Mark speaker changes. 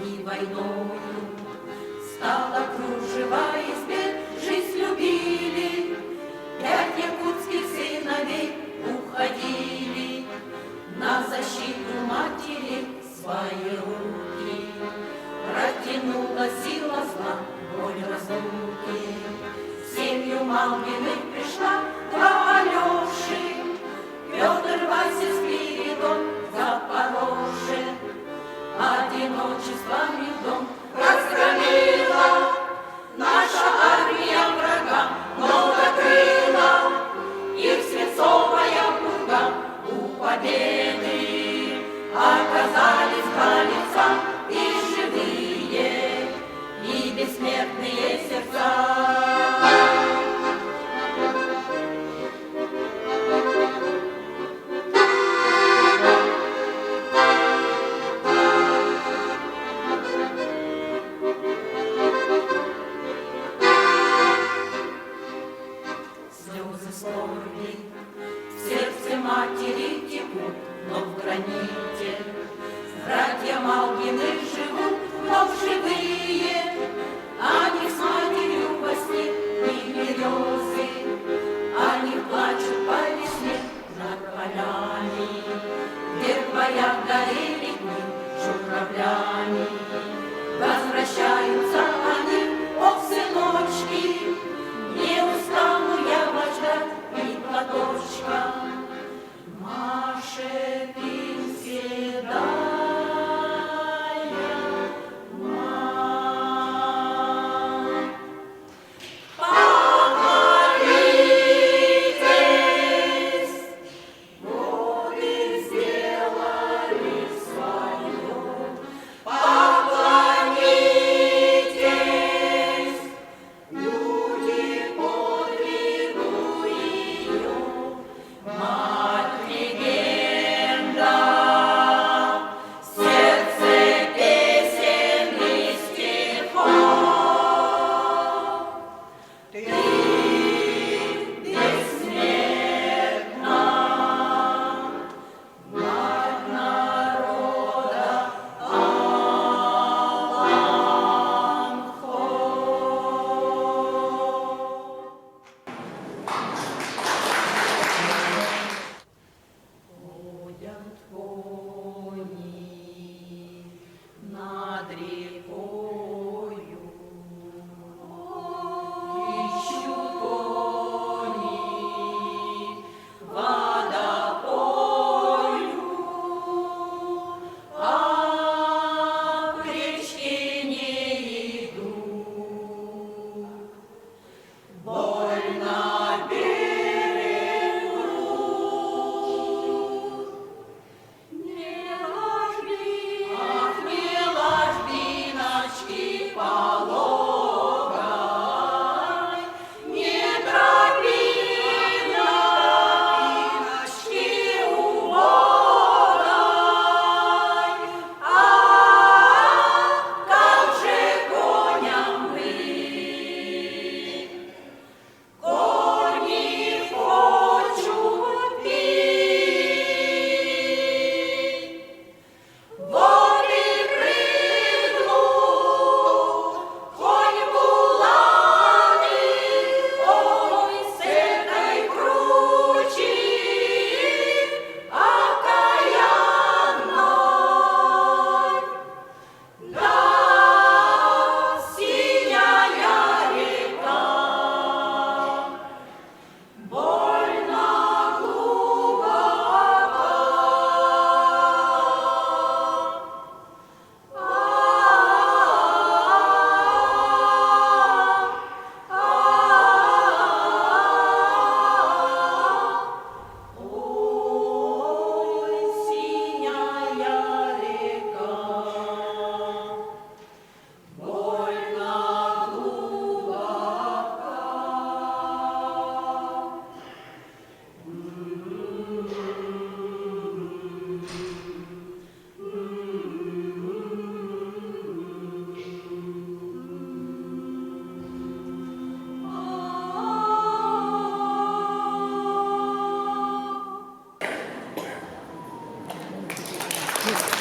Speaker 1: и войною. Стала кружева избе, жизнь любили, 5 якутских сыновей уходили на защиту матери свои руки. Протянула сила зла, боль разлуки. В семью Малгиных пришла 2 Алеши, Петр, Вася, Спиридон, Запорожье. Одиночествами дом разгромила наша армия врага, много крыла, их свинцовая пурга у победы. Оказались братья и живые, и бессмертные сердца. В сердце матери текут, но в граните. Братья Малгины живут, но живые. Они с матерью во сне и березы. Они плачут по весне над полями, где в боях горели дни журавлями. Возвращаются они, ох, сыночки, не устану я вас ждать и платочка. Маше седая,
Speaker 2: Yes.